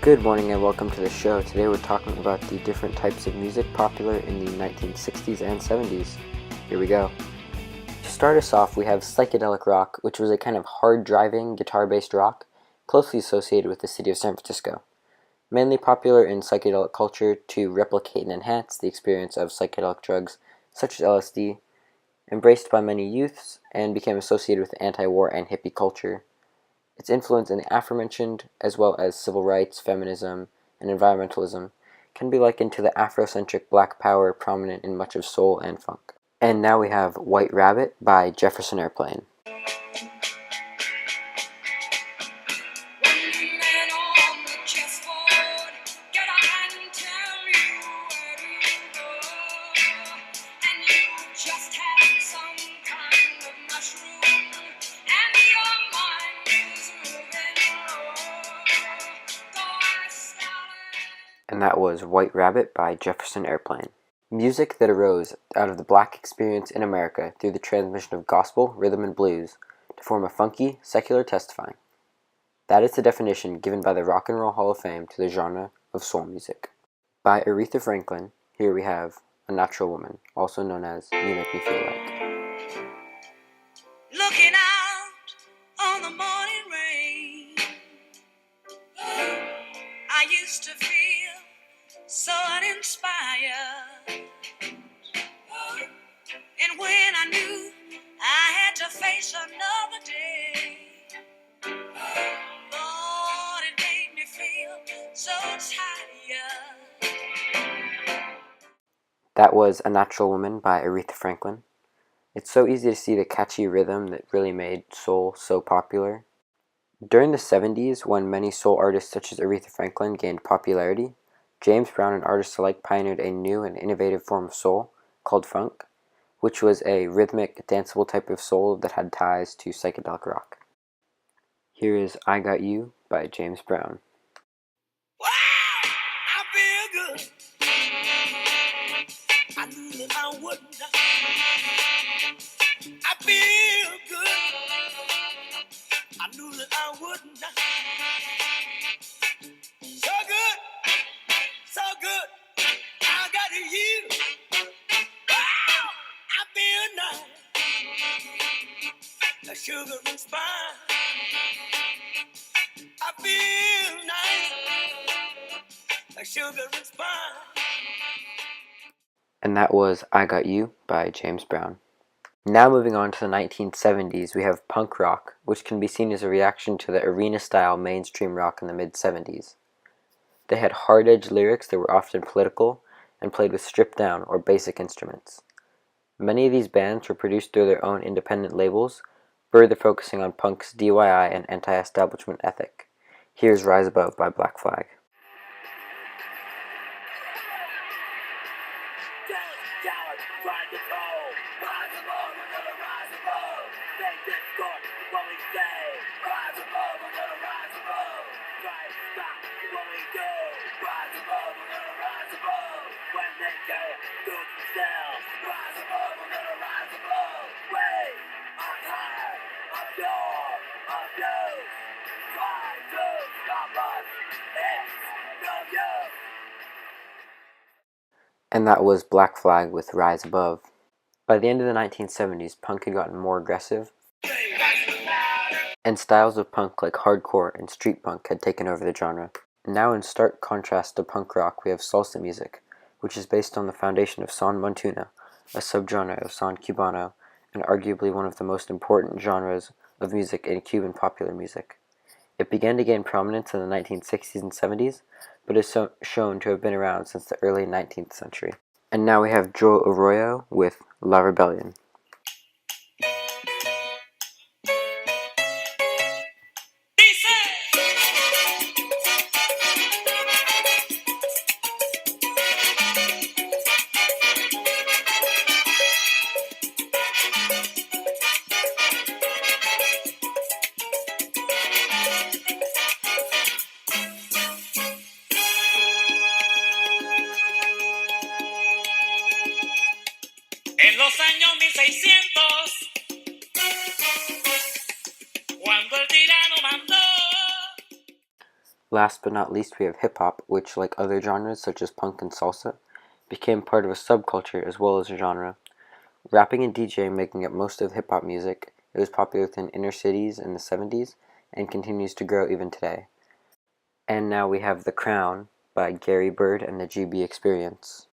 Good morning and welcome to the show. Today we're talking about the different types of music popular in the 1960s and 70s. Here we go. To start us off, we have psychedelic rock, which was a kind of hard-driving, guitar-based rock, closely associated with the city of San Francisco. Mainly popular in psychedelic culture to replicate and enhance the experience of psychedelic drugs such as LSD, embraced by many youths, and became associated with anti-war and hippie culture. Its influence in the aforementioned, as well as civil rights, feminism, and environmentalism, can be likened to the Afrocentric Black Power prominent in much of soul and funk. And now we have White Rabbit by Jefferson Airplane. And that was White Rabbit by Jefferson Airplane. Music that arose out of the black experience in America through the transmission of gospel, rhythm, and blues to form a funky, secular testifying. That is the definition given by the Rock and Roll Hall of Fame to the genre of soul music. By Aretha Franklin, here we have A Natural Woman, also known as You Make Me Feel Like. Looking out on the morning rain, I used to feel so uninspired. And when I knew I had to face another day, Lord, it made me feel so tired. That was A Natural Woman by Aretha Franklin. It's so easy to see the catchy rhythm that really made soul so popular. During the 70s, when many soul artists such as Aretha Franklin gained popularity, James Brown and artists alike pioneered a new and innovative form of soul called funk, which was a rhythmic, danceable type of soul that had ties to psychedelic rock. Here is I Got You by James Brown. Wow, I feel good. I knew that I wouldn't. I feel good. I knew that I wouldn't. So good, so good. I got you. Wow, I feel nice. A sugar and spice. I feel nice. A sugar and spice. And that was I Got You by James Brown. Now moving on to the 1970s, we have punk rock, which can be seen as a reaction to the arena-style mainstream rock in the mid-70s. They had hard-edged lyrics that were often political and played with stripped-down or basic instruments. Many of these bands were produced through their own independent labels, further focusing on punk's DIY and anti-establishment ethic. Here's Rise Above by Black Flag. And that was Black Flag with Rise Above. By the end of the 1970s, punk had gotten more aggressive, and styles of punk like hardcore and street punk had taken over the genre. Now in stark contrast to punk rock, we have salsa music, which is based on the foundation of son montuna, a subgenre of son cubano, and arguably one of the most important genres of music in Cuban popular music. It began to gain prominence in the 1960s and 70s, but is shown to have been around since the early 19th century. And now we have Joe Arroyo with La Rebelion. En los años 1600, cuando el tirano mandó. Last but not least, we have hip-hop, which, like other genres such as punk and salsa, became part of a subculture as well as a genre. Rapping and DJing making up most of hip-hop music, it was popular within inner cities in the 70s and continues to grow even today. And now we have The Crown by Gary Byrd and the GB Experience.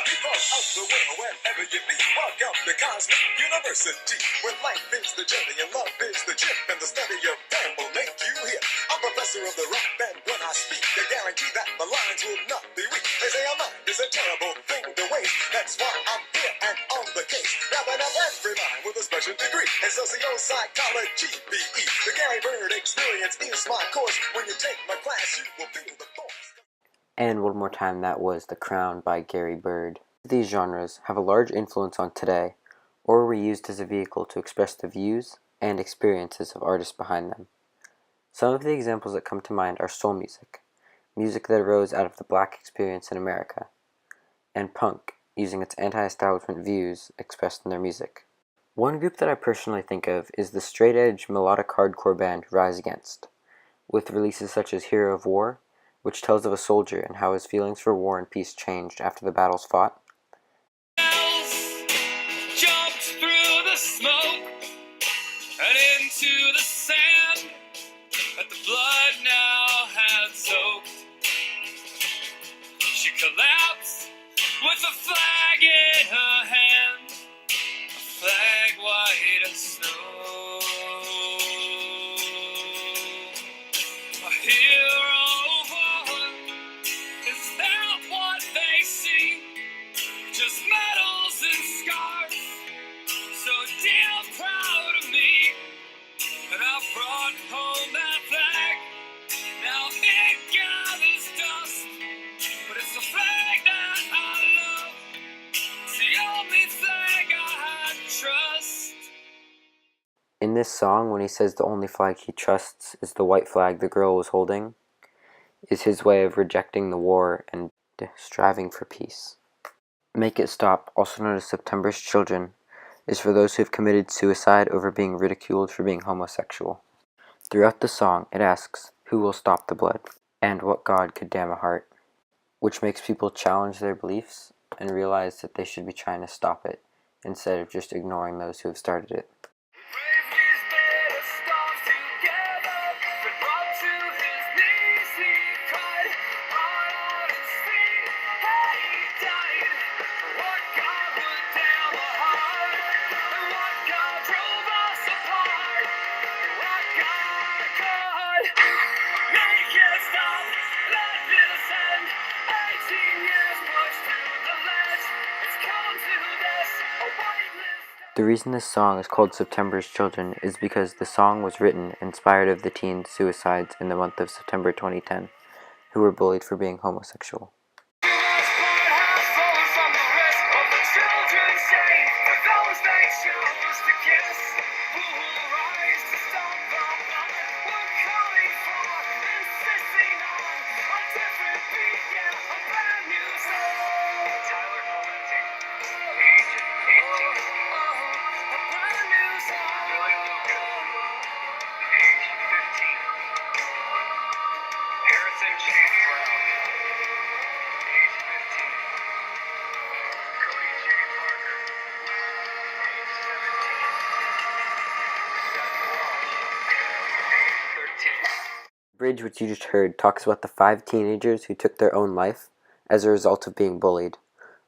People of the world, wherever you be, welcome to Cosmic University, where life is the journey and love is the trip, and the study of time will make you hear. I'm professor of the rap, and when I speak, I guarantee that the lines will not be weak. They say a mind is a terrible thing to waste. That's why I'm here and on the case, wrapping up every line with a special degree in socio-psychology, BE. The Gary Byrd Experience is my course. When you take my class, you will feel the force. And one more time, that was The Crown by Gary Byrd. These genres have a large influence on today, or were used as a vehicle to express the views and experiences of artists behind them. Some of the examples that come to mind are soul music, music that arose out of the black experience in America, and punk, using its anti-establishment views expressed in their music. One group that I personally think of is the straight-edge melodic hardcore band Rise Against, with releases such as Hero of War, which tells of a soldier and how his feelings for war and peace changed after the battles fought. Jumped through the smoke and into the sand that the blood now had soaked. She collapsed with a flag in her hand, a flag white as snow. A hero born, is that what they see? Just medals and scars, so damn proud of me. And I brought home that flag, now it gathers dust, but it's the flag that I love, it's the only flag I trust. In this song, when he says the only flag he trusts is the white flag the girl was holding, is his way of rejecting the war and striving for peace. Make It Stop, also known as September's Children, is for those who have committed suicide over being ridiculed for being homosexual. Throughout the song, it asks, who will stop the blood? And what God could damn a heart? Which makes people challenge their beliefs and realize that they should be trying to stop it, instead of just ignoring those who have started it. The reason this song is called September's Children is because the song was written inspired of the teen suicides in the month of September 2010, who were bullied for being homosexual. The bridge which you just heard talks about the 5 teenagers who took their own life as a result of being bullied.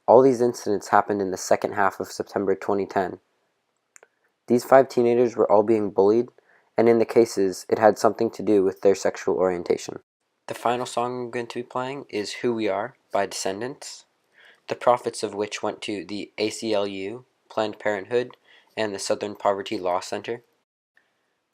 All these incidents happened in the second half of September 2010. These 5 teenagers were all being bullied, and in the cases, it had something to do with their sexual orientation. The final song I'm going to be playing is Who We Are by Descendents, the profits of which went to the ACLU, Planned Parenthood, and the Southern Poverty Law Center.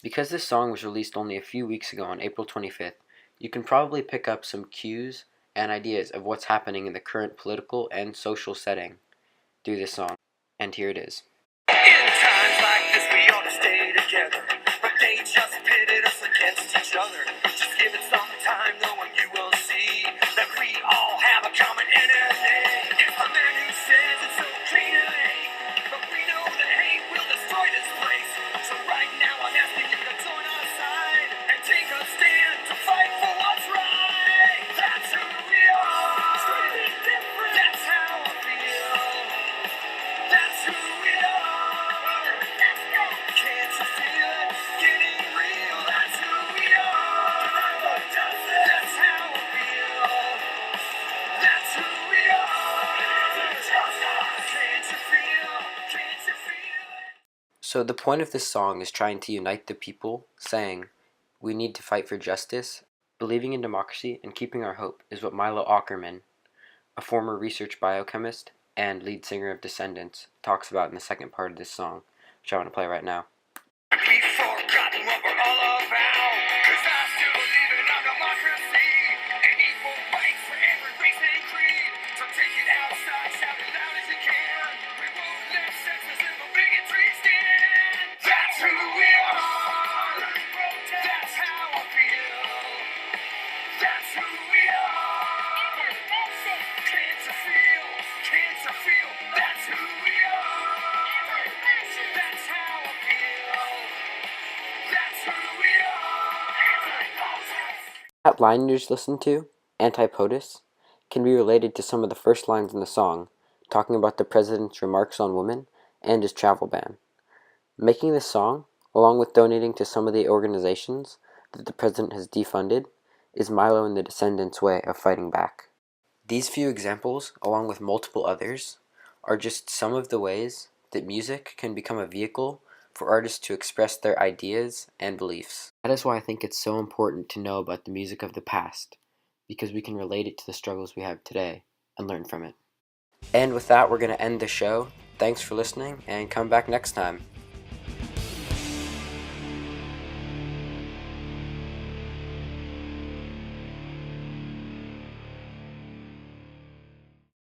Because this song was released only a few weeks ago on April 25th, you can probably pick up some cues and ideas of what's happening in the current political and social setting through this song. And here it is. In times like this, we ought to stay together, but they just pitted us against each other. Just give it some time, though, and you will see that we all have a common enemy. It's the man who says it's okay to hate, but we know that hate will destroy this place. So right now, I'm asking you. So the point of this song is trying to unite the people, saying, we need to fight for justice. Believing in democracy and keeping our hope is what Milo Aukerman, a former research biochemist and lead singer of Descendents, talks about in the second part of this song, which I want to play right now. We've forgotten what we're all about, 'cause I still believe in our democracy and equal rights for every race and creed. So take it outside, shout it loud as you can. We won't let sexism or bigotry stand. That's who we are. That's how I feel. That's who we are. Can't you feel? Can't you feel? That's who we are. That's how I feel. That's who we are. That line you just listened to, anti-POTUS, can be related to some of the first lines in the song, talking about the president's remarks on women and his travel ban. Making this song, along with donating to some of the organizations that the president has defunded, is Milo and the Descendants' way of fighting back. These few examples, along with multiple others, are just some of the ways that music can become a vehicle for artists to express their ideas and beliefs. That is why I think it's so important to know about the music of the past, because we can relate it to the struggles we have today and learn from it. And with that, we're going to end the show. Thanks for listening, and come back next time.